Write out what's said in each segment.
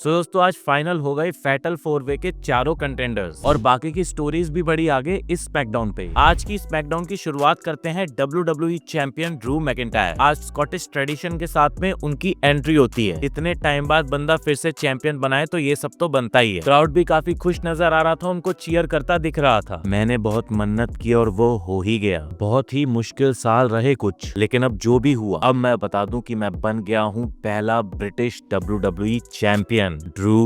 सो दोस्तों आज फाइनल हो गए फैटल 4 वे के चारों कंटेंडर्स और बाकी की स्टोरीज भी बड़ी आगे इस स्मैकडाउन पे। आज की स्मैकडाउन की शुरुआत करते हैं WWE चैंपियन ड्रू मैकिंटायर। आज स्कॉटिश ट्रेडिशन के साथ में उनकी एंट्री होती है। इतने टाइम बाद बंदा फिर से चैंपियन बनाए तो ये सब तो बनता ही है। क्राउड भी काफी खुश नजर आ रहा था, उनको चीयर करता दिख रहा था। मैंने बहुत मन्नत की और वो हो ही गया। बहुत ही मुश्किल साल रहे कुछ, लेकिन अब जो भी हुआ, अब मैं बता दूं कि मैं बन गया हूँ पहला British WWE champion Drew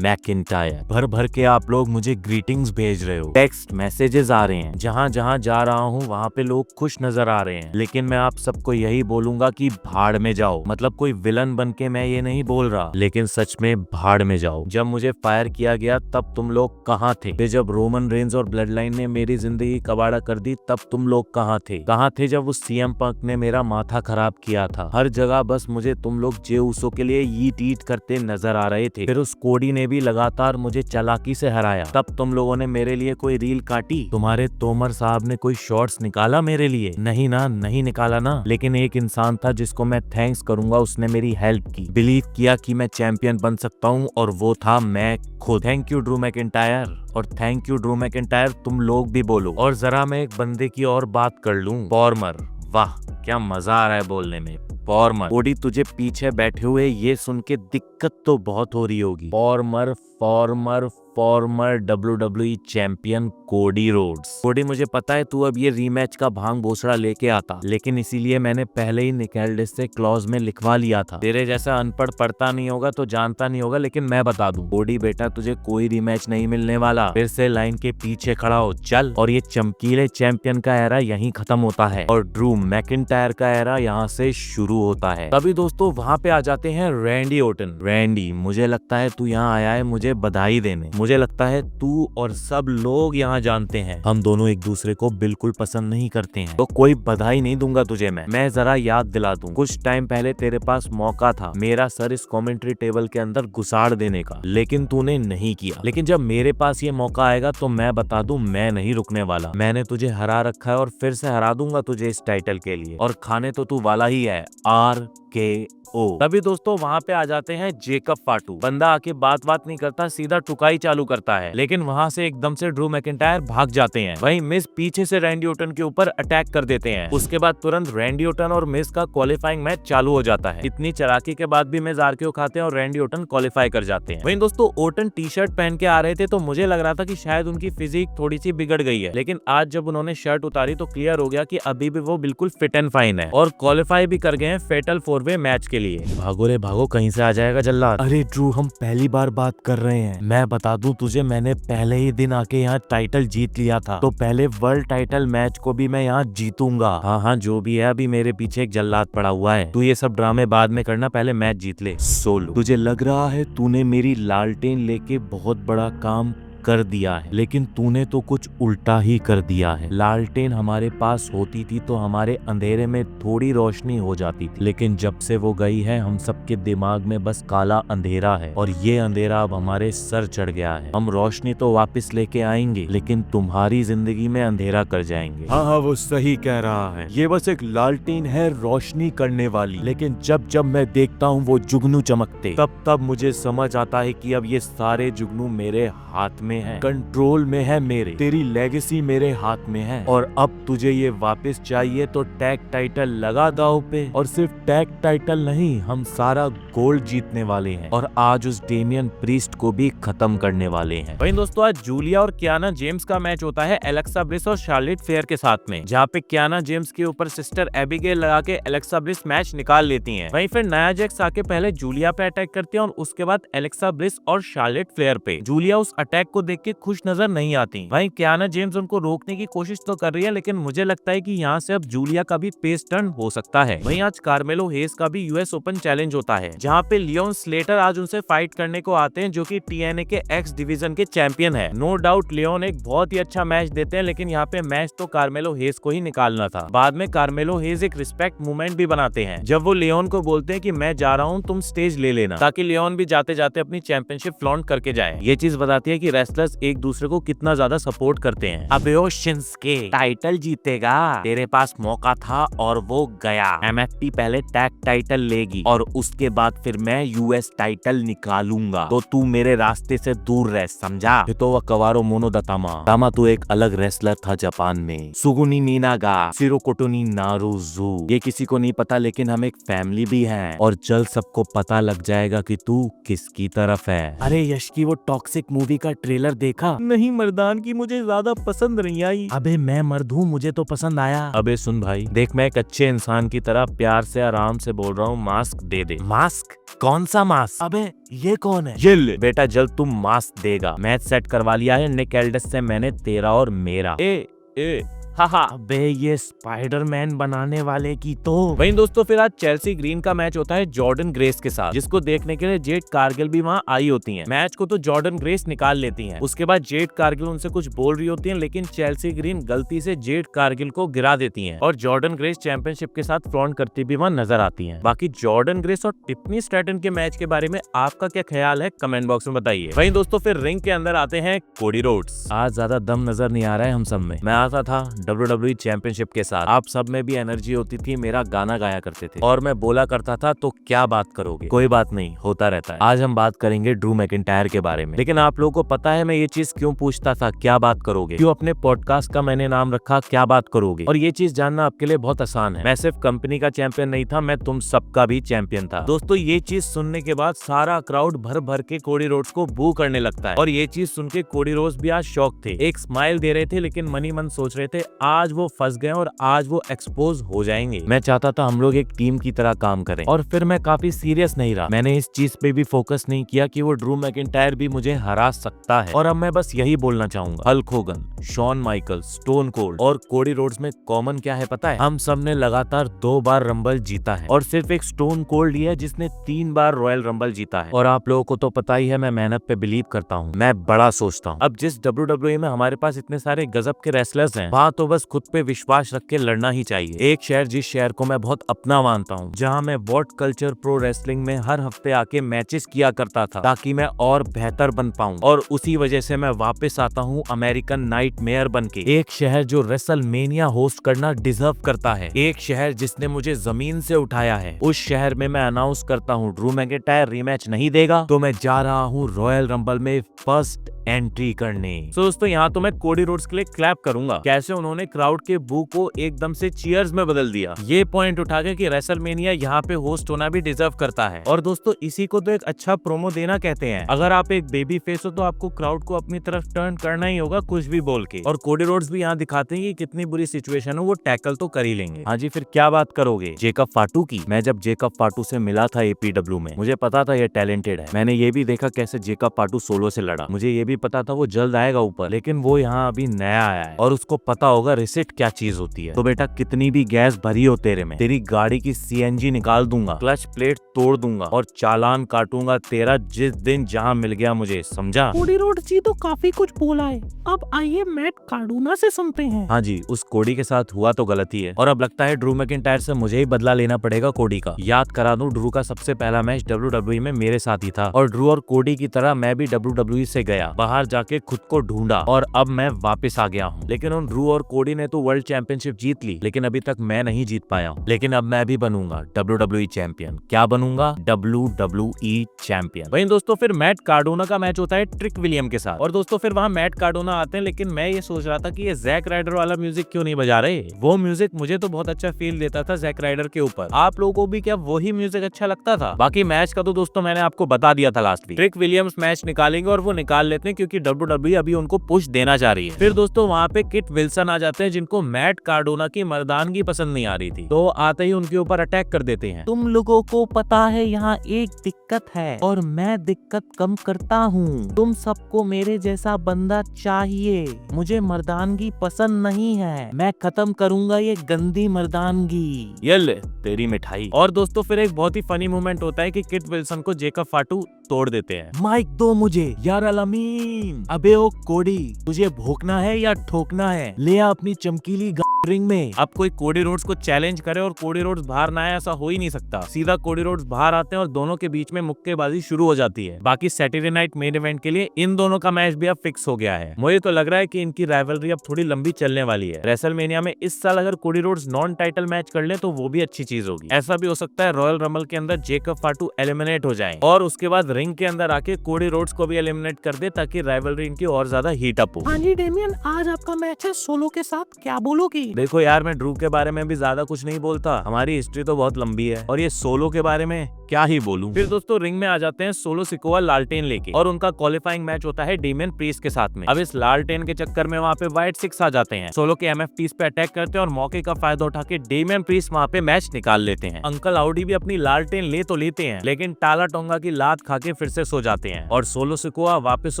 McIntyre. भर भर के आप लोग मुझे ग्रीटिंग्स भेज रहे हो, टेक्स्ट मैसेजेस आ रहे हैं, जहां जहां जा रहा हूं वहां पे लोग खुश नजर आ रहे हैं। लेकिन मैं आप सबको यही बोलूंगा कि भाड़ में जाओ। मतलब कोई विलन बन के मैं ये नहीं बोल रहा, लेकिन सच में भाड़ में जाओ। जब मुझे फायर किया गया तब तुम लोग कहाँ थे? फिर जब रोमन रेंज और ब्लड लाइन ने मेरी जिंदगी कबाड़ा कर दी तब तुम लोग कहाँ थे? कहाँ थे जब उस सीएम पंक ने मेरा माथा खराब किया था? हर जगह बस मुझे तुम लोग जे उसो के लिए ईट ईट करते नजर आ रहे थे। फिर उस कोडी ने भी लगातार मुझे चालाकी से हराया। तब तुम लोगों ने मेरे लिए कोई रील काटी? तुम्हारे तोमर साहब ने कोई शॉर्ट्स निकाला मेरे लिए? नहीं ना, नहीं निकाला ना। लेकिन एक इंसान था जिसको मैं थैंक्स करूंगा, उसने मेरी हेल्प की, बिलीव किया कि मैं चैंपियन बन सकता हूँ, और वो था मैं खुद। थैंक यू ड्रू मैकिंटायर, और थैंक यू ड्रू मैकिंटायर तुम लोग भी बोलो। और जरा मैं एक बंदे की और बात कर लूं, फॉर्मर। वाह क्या मजा आ रहा है बोलने में, फॉर्मर। कोडी तुझे पीछे बैठे हुए ये सुन के दिक्कत तो बहुत हो रही होगी। Former former former WWE champion Cody Rhodes. कोडी मुझे पता है तू अब ये रीमैच का भांग भोसड़ा लेके आता, लेकिन इसीलिए मैंने पहले ही निकेल्डिस से क्लॉज में लिखवा लिया था। तेरे जैसा अनपढ़ पढ़ता नहीं होगा तो जानता नहीं होगा, लेकिन मैं बता दूं कोडी बेटा, तुझे कोई रीमैच नहीं मिलने वाला। फिर से लाइन के पीछे खड़ा हो चल। और ये चमकीले चैंपियन का एरा यहीं खत्म होता है और ड्रू मैकिंटायर का एरा यहाँ से शुरू होता है। तभी दोस्तों वहाँ पे आ जाते हैं रैंडी ओर्टन। रैंडी, मुझे लगता है तू यहाँ आया है मुझे बधाई देने। मुझे लगता है तू और सब लोग यहाँ जानते हैं हम दोनों एक दूसरे को बिल्कुल पसंद नहीं करते हैं, तो कोई बधाई नहीं दूंगा तुझे मैं जरा याद दिला दूं, कुछ टाइम पहले तेरे पास मौका था मेरा सर इस कमेंट्री टेबल के अंदर घुसाड़ देने का, लेकिन तूने नहीं किया। लेकिन जब मेरे पास ये मौका आएगा तो मैं बता दूं मैं नहीं रुकने वाला। मैंने तुझे हरा रखा है और फिर से हरा दूंगा तुझे इस टाइटल के लिए, और खाने तो तू वाला ही है RKO। तभी दोस्तों वहाँ पे आ जाते हैं जेकब फाटू। बंदा आके बात नहीं करता, सीधा टुकाई चालू करता है, लेकिन वहाँ से एकदम से ड्रू मैकिंटायर भाग जाते हैं। वहीं मिस पीछे से रैंडी ओर्टन के ऊपर अटैक कर देते हैं। उसके बाद तुरंत रैंडी ओर्टन और मिस का क्वालिफाइंग मैच चालू हो जाता है। इतनी चलाकी के बाद भी मिस RKO खाते हैं और रैंडी ओर्टन क्वालिफाई कर जाते हैं। वहीं दोस्तों ओर्टन टी शर्ट पहन के आ रहे थे तो मुझे लग रहा था कि शायद उनकी फिजिक थोड़ी सी बिगड़ गई है, लेकिन आज जब उन्होंने शर्ट उतारी तो क्लियर हो गया कि अभी भी वो बिल्कुल फिट एंड फाइन है और क्वालिफाई भी कर गए हैं फैटल 4 वे मैच के लिए। भागो रे भागो, कहीं से आ जाएगा जल्लाद। अरे ड्रू हम पहली बार बात कर रहे हैं। मैं बता दूं तुझे, मैंने पहले ही दिन आके यहाँ टाइटल जीत लिया था, तो पहले वर्ल्ड टाइटल मैच को भी मैं यहाँ जीतूंगा। हाँ जो भी है, अभी मेरे पीछे एक जल्लाद पड़ा हुआ है। तू ये सब ड्रामे बाद में करना, पहले मैच जीत ले। सोलो, तुझे लग रहा है तूने मेरी लालटेन लेके बहुत बड़ा काम कर दिया है, लेकिन तूने तो कुछ उल्टा ही कर दिया है। लालटेन हमारे पास होती थी तो हमारे अंधेरे में थोड़ी रोशनी हो जाती थी, लेकिन जब से वो गई है हम सबके दिमाग में बस काला अंधेरा है, और ये अंधेरा अब हमारे सर चढ़ गया है। हम रोशनी तो वापस लेके आएंगे, लेकिन तुम्हारी जिंदगी में अंधेरा कर जाएंगे। हाँ वो सही कह रहा है, ये बस एक लालटेन है रोशनी करने वाली, लेकिन जब जब मैं देखता हूँ वो जुगनू चमकते, तब तब मुझे समझ आता है कि अब ये सारे जुगनू मेरे हाथ में है, कंट्रोल में है मेरे। तेरी लेगेसी मेरे हाथ में है, और अब तुझे ये वापस चाहिए तो टैग टाइटल लगा दाव पे। और सिर्फ टैग टाइटल नहीं, हम सारा गोल्ड जीतने वाले हैं, और आज उस डेमियन प्रीस्ट को भी खत्म करने वाले हैं। वहीं दोस्तों आज जूलिया और कियाना जेम्स का मैच होता है एलेक्सा ब्लिस और शार्लेट फ्लेयर के साथ में, जहाँ पे कियाना जेम्स के ऊपर सिस्टर एबिगेल लगा के एलेक्सा ब्लिस मैच निकाल लेती है। वहीं फिर नया जैक्स आके पहले जूलिया पे अटैक करती है और उसके बाद एलेक्सा ब्लिस और शार्लेट फ्लेयर पे। जूलिया उस अटैक को देख के खुश नजर नहीं आती। वहीं कियाना जेम्स उनको रोकने की कोशिश तो कर रही है, लेकिन मुझे लगता है कि यहाँ से अब जूलिया का भी पेस टर्न हो सकता है। वहीं आज कार्मेलो हेस का भी US ओपन चैलेंज होता है, जहाँ पे लियोन स्लेटर आज उनसे फाइट करने को आते हैं, जो कि TNA के एक्स डिवीजन के चैंपियन है। नो डाउट लियोन एक बहुत ही अच्छा मैच देते हैं, लेकिन यहाँ पे मैच तो कार्मेलो हेस को ही निकालना था। बाद में कार्मेलो हेस एक रिस्पेक्ट मूवमेंट भी बनाते हैं, जब वो लियोन को बोलते हैं कि मैं जा रहा हूँ तुम स्टेज ले लेना, ताकि लियोन भी जाते जाते अपनी चैंपियनशिप फ्लॉन्ट करके जाए। ये चीज बताती है कि रेसलर्स एक दूसरे को कितना ज्यादा सपोर्ट करते हैं। अबे ओ शिंस्के टाइटल जीतेगा, तेरे पास मौका था और वो गया। MFT पहले टैग टाइटल लेगी और उसके बाद फिर मैं US टाइटल निकालूंगा, तो तू मेरे रास्ते से दूर रह, समझा? हितोवा कवारो मोनोदातामा तामा तू एक अलग रेसलर था जापान में। सुगुनी नीनागा सिरोकोटोनी नारुजू, ये किसी को नहीं पता लेकिन हम एक फैमिली भी हैं और जल्द सबको पता लग जाएगा कि तू किसकी तरफ है। अरे यश की वो टॉक्सिक मूवी का ट्रेलर देखा? नहीं मर्दान की मुझे ज्यादा पसंद नहीं आई। अबे मैं मर्द हूँ, मुझे तो पसंद आया। अबे सुन भाई देख, मैं एक अच्छे इंसान की तरह प्यार से आराम से बोल रहा हूँ, मास्क दे दे। मास्क? कौन सा मास्क? अबे ये कौन है? ये ले बेटा, जल्द तुम मास्क देगा। मैच सेट करवा लिया है निक एल्डस से मैंने, तेरा और मेरा। ए हाहा, अबे ये स्पाइडरमैन बनाने वाले की तो। वहीं दोस्तों फिर आज चेल्सी ग्रीन का मैच होता है जॉर्डन ग्रेस के साथ, जिसको देखने के लिए जेड कारगिल भी वहाँ आई होती हैं। मैच को तो जॉर्डन ग्रेस निकाल लेती हैं। उसके बाद जेड कारगिल उनसे कुछ बोल रही होती हैं, लेकिन चेल्सी ग्रीन गलती से जेड कारगिल को गिरा देती हैं और जॉर्डन ग्रेस चैंपियनशिप के साथ फ्लॉन्ट करती भी वहाँ नजर आती हैं। बाकी जॉर्डन ग्रेस और टिफनी स्ट्रैटन के मैच के बारे में आपका क्या ख्याल है, कमेंट बॉक्स में बताइए। वहीं दोस्तों फिर रिंग के अंदर आते हैं कोडी रोड्स। आज ज्यादा दम नजर नहीं आ रहा है हम सब में। मैं आता था WWE चैंपियनशिप के साथ, आप सब में भी एनर्जी होती थी, मेरा गाना गाया करते थे और मैं बोला करता था तो क्या बात करोगे। कोई बात नहीं, होता रहता है। आज हम बात करेंगे ड्रू मैकिंटायर के बारे में। लेकिन आप लोगों को पता है मैं ये चीज क्यों पूछता था, क्या बात करोगे? क्यों अपने पॉडकास्ट का मैंने नाम रखा क्या बात करोगे? और ये चीज जानना आपके लिए बहुत आसान है। मैं सिर्फ कंपनी का चैंपियन नहीं था, मैं तुम सबका भी चैंपियन था। दोस्तों ये चीज सुनने के बाद सारा क्राउड भर भर के कोडी रोड्स को बू करने लगता है और ये चीज सुन के कोडी रोड्स भी आज शॉक थे। एक स्माइल दे रहे थे लेकिन मनी मन सोच रहे थे आज वो फंस गए और आज वो एक्सपोज हो जाएंगे। मैं चाहता था हम लोग एक टीम की तरह काम करें और फिर मैं काफी सीरियस नहीं रहा। मैंने इस चीज पे भी फोकस नहीं किया कि वो ड्रू मैकिंटायर भी मुझे हरा सकता है। और अब मैं बस यही बोलना चाहूंगा, Hulk Hogan, Shawn Michaels, Stone Cold और कोडी रोड्स में कॉमन क्या है पता है? हम सब ने लगातार 2 बार रंबल जीता है और सिर्फ एक स्टोन कोल्ड ही है जिसने 3 बार रॉयल रंबल जीता है। और आप लोगों को तो पता ही है मैं मेहनत पे बिलीव करता हूँ, मैं बड़ा सोचता हूँ। अब जिस WWE में हमारे पास इतने सारे गजब के रेसलर्स हैं, वहाँ तो बस खुद पे विश्वास रख के लड़ना ही चाहिए। एक शहर जिस शहर को मैं बहुत अपना मानता हूँ, जहाँ मैं वॉट कल्चर प्रो रेसलिंग में हर हफ्ते आके मैचेस किया करता था ताकि मैं और बेहतर बन पाऊँ, और उसी वजह से मैं वापस आता हूँ अमेरिकन नाइटमेयर बन के। एक शहर जो रेसलमेनिया होस्ट करना डिजर्व करता है, एक शहर जिसने मुझे जमीन से उठाया है। उस शहर में मैं अनाउंस करता हूँ ड्रू मैकिंटायर रीमैच नहीं देगा तो मैं जा रहा हूँ रॉयल रंबल में फर्स्ट एंट्री करने। तो दोस्तों यहाँ तो मैं कोडी रोड्स के लिए क्लैप करूंगा, कैसे उन्होंने क्राउड के बू को एकदम से चीयर्स में बदल दिया। ये पॉइंट उठा के कि रेसलमेनिया यहाँ पे होस्ट होना भी डिजर्व करता है। और दोस्तों इसी को तो एक अच्छा प्रोमो देना कहते हैं। अगर आप एक बेबी फेस हो तो आपको क्राउड को अपनी तरफ टर्न करना ही होगा कुछ भी बोल के। और कोडी रोड्स भी यहाँ दिखाते हैं कि कितनी बुरी सिचुएशन हो वो टैकल तो कर ही लेंगे। हाँ जी, फिर क्या बात करोगे जेकब फाटू की? मैं जब जेकब फाटू से मिला था APW में, मुझे पता था ये टैलेंटेड है। मैंने ये भी देखा कैसे जेकब फाटू सोलो से लड़ा, मुझे ये भी पता था वो जल्द आएगा ऊपर, लेकिन वो यहाँ अभी नया आया है और उसको पता होगा रिसेट क्या चीज होती है। तो बेटा कितनी भी गैस भरी हो तेरे में, तेरी गाड़ी की CNG निकाल दूंगा, क्लच प्लेट तोड़ दूंगा और चालान काटूंगा तेरा जिस दिन जहाँ मिल गया मुझे, समझा? कोडी रोड्स जी तो काफी कुछ बोला है, अब आइए मैट कार्डोना से सुनते हैं। हाँ जी, उस कोडी के साथ हुआ तो गलती है और अब लगता है ड्रू मैकिंटायर से मुझे ही बदला लेना पड़ेगा कोडी का। याद करा दूं, ड्रू का सबसे पहला मैच WWE में मेरे साथ ही था और ड्रू और कोडी की तरह मैं भी WWE से गया, बाहर जाके खुद को ढूंढा और अब मैं वापस आ गया हूँ। लेकिन उन ड्रू और कोडी ने तो वर्ल्ड चैंपियनशिप जीत ली, लेकिन अभी तक मैं नहीं जीत पाया हूँ। लेकिन अब मैं भी बनूंगा WWE चैंपियन। क्या बनूंगा? WWE champion. वहीं दोस्तों फिर मैट कार्डोना का मैच होता है ट्रिक विलियम के साथ और दोस्तों फिर वहाँ मैट कार्डोना आते हैं। लेकिन मैं ये सोच रहा था कि ये जैक राइडर वाला म्यूजिक क्यों नहीं बजा रहे? वो म्यूजिक मुझे तो बहुत अच्छा फील देता था जैक राइडर के ऊपर। आप लोगों को भी क्या वही म्यूजिक अच्छा लगता था? बाकी मैच का तो दोस्तों मैंने आपको बता दिया था last week. Trick Williams match निकालेंगे और वो निकाल लेते हैं क्योंकि WWE अभी उनको पुश देना चाह रही है। फिर दोस्तों वहाँ पे किट विल्सन आ जाते हैं जिनको मैट कार्डोना की मर्दानगी पसंद नहीं आ रही थी, तो आते ही उनके ऊपर अटैक कर देते हैं। तुम लोगों को पता है यहाँ एक दिक्कत है और मैं दिक्कत कम करता हूँ। तुम सबको मेरे जैसा बंदा चाहिए, मुझे मर्दानगी पसंद नहीं है, मैं खत्म करूंगा ये गंदी मर्दानगी। ये ले तेरी मिठाई। और दोस्तों फिर एक बहुत ही फनी मोमेंट होता है कि किट विल्सन को जेकब फाटू तोड़ देते हैं। माइक दो मुझे यार, अलमी टीम। अबे ओ कोडी, तुझे भोंकना है या ठोकना है? ले आ अपनी चमकीली रिंग में। अब कोई कोडी रोड्स को चैलेंज करे और कोडी रोड्स बाहर ना आए, ऐसा हो ही नहीं सकता। सीधा कोडी रोड्स बाहर आते हैं और दोनों के बीच में मुक्केबाजी शुरू हो जाती है। बाकी सैटरडे नाइट मेन इवेंट के लिए इन दोनों का मैच भी अब फिक्स हो गया है। मुझे तो लग रहा है कि इनकी राइवलरी अब थोड़ी लंबी चलने वाली है। रेसलमेनिया में इस साल अगर Cody Rhodes non title match कर ले तो वो भी अच्छी चीज होगी। ऐसा भी हो सकता है रॉयल रंबल के अंदर जेकब फाटू एलिमिनेट हो जाए और उसके बाद रिंग के अंदर आके कोडी रोड्स को भी एलिमिनेट कर दे, ताकि राइवलरी इनकी और ज्यादा हीट अप हो। हाँ जी डेमियन, आज आपका मैच है सोलो के साथ, क्या बोलोगी? देखो यार, मैं ड्रू के बारे में भी ज्यादा कुछ नहीं बोलता, हमारी हिस्ट्री तो बहुत लंबी है, और ये सोलो के बारे में क्या ही बोलूं। फिर दोस्तों रिंग में आ जाते हैं सोलो सिकोआ लालटेन लेके, और उनका क्वालिफाइंग मैच होता है डेमियन प्रीस्ट के साथ में। अब इस लालटेन के चक्कर में वहाँ पे व्हाइट सिक्स आ जाते हैं, सोलो के एमएफटीज पे अटैक करते हैं और मौके का फायदा उठा के डेमियन प्रीस्ट वहाँ पे मैच निकाल लेते हैं। अंकल आउडी भी अपनी लालटेन ले तो लेते हैं, लेकिन टाला टोंगा की लात खा के फिर से सो जाते हैं, और सोलो सिकोआ वापस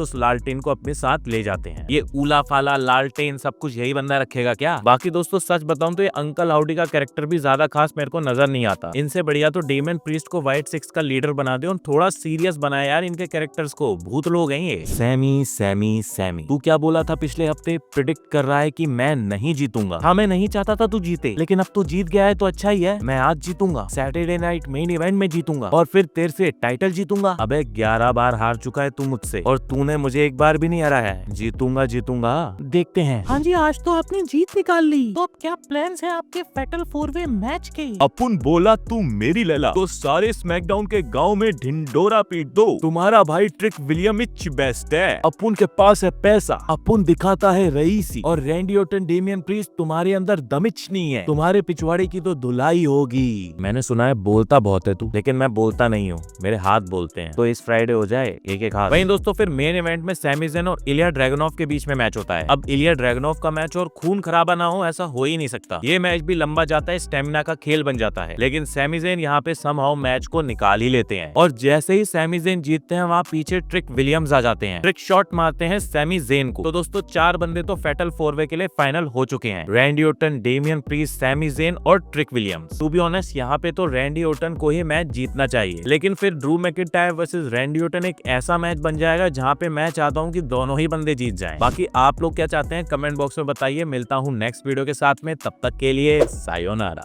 उस लालटेन को अपने साथ ले जाते हैं। ये ऊला फाला लालटेन सब कुछ यही बंदा रखेगा क्या? बाकी दोस्तों सच बताऊं तो ये अंकल आउडी का कैरेक्टर भी ज्यादा खास मेरे को नजर नहीं आता। इनसे बढ़िया तो डेमियन प्रीस्ट को व्हाइट सिक्स का लीडर बना दे और थोड़ा सीरियस बनाए यार इनके कैरेक्टर्स को। भूत लोग हैं ये। सैमी सैमी सैमी, तू क्या बोला था पिछले हफ्ते? प्रिडिक्ट कर रहा है कि मैं नहीं जीतूंगा। हाँ, मैं नहीं चाहता था तू जीते, लेकिन अब तू जीत गया है तो अच्छा ही है। मैं आज जीतूंगा, सैटरडे नाइट मेन इवेंट में जीतूंगा, और फिर तेरे से टाइटल जीतूंगा। अबे 11 बार हार चुका है तू मुझसे, और तूने मुझे एक बार भी नहीं हराया है। जीतूंगा जीतूंगा, देखते हैं। हाँ जी, आज तो आपने जीत निकाल ली, तो अब क्या प्लान्स हैं आपके फैटल 4-वे मैच के? अपुन बोला तू मेरी लैला तो सारे स्मैकडाउन के गांव में ढिंडोरा पीट दो। तुम्हारा भाई ट्रिक विलियम इच बेस्ट है, अपुन के पास है पैसा, अपुन दिखाता है रईसी, और रैंडी ऑर्टन डेमियन प्रीस्ट तुम्हारे अंदर दमिच नहीं है। तुम्हारे पिछवाड़े की तो धुलाई होगी। मैंने सुना है बोलता बहुत है तू, लेकिन मैं बोलता नहीं हूँ, मेरे हाथ बोलते हैं। तो इस फ्राइडे हो जाए एक एक हाथ। वहीं दोस्तों फिर मेन इवेंट में सैमी ज़ेन और इलिया ड्रैगनोफ के बीच में मैच होता है। अब इलिया ड्रैगनोफ का मैच और खून खराबा ना हो ऐसा हो ही नहीं सकता। ये मैच भी लंबा जाता है, स्टेमिना का खेल बन जाता है, लेकिन सैमी ज़ेन यहाँ पे समहाउ मैच को निकाल ही लेते हैं, और जैसे ही सैमी ज़ेन जीतते हैं वहाँ पीछे ट्रिक विलियम्स आ जाते हैं, ट्रिक शॉट मारते हैं सैमी ज़ेन को। तो दोस्तों 4 बंदे तो फैटल 4-वे के लिए फाइनल हो चुके हैं, Randy Orton, Damian Priest, Sami Zayn और trick Williams. To be honest यहाँ पे तो रैंडी ऑर्टन को ही मैच जीतना चाहिए, लेकिन फिर Drew McIntyre versus Randy Orton एक ऐसा मैच बन जाएगा जहाँ पे मैं चाहता हूँ कि दोनों ही बंदे जीत जाएं। बाकी आप लोग क्या चाहते हैं कमेंट बॉक्स में बताइए। मिलता हूँ नेक्स्ट वीडियो के साथ में, तब तक के लिए सायोनारा।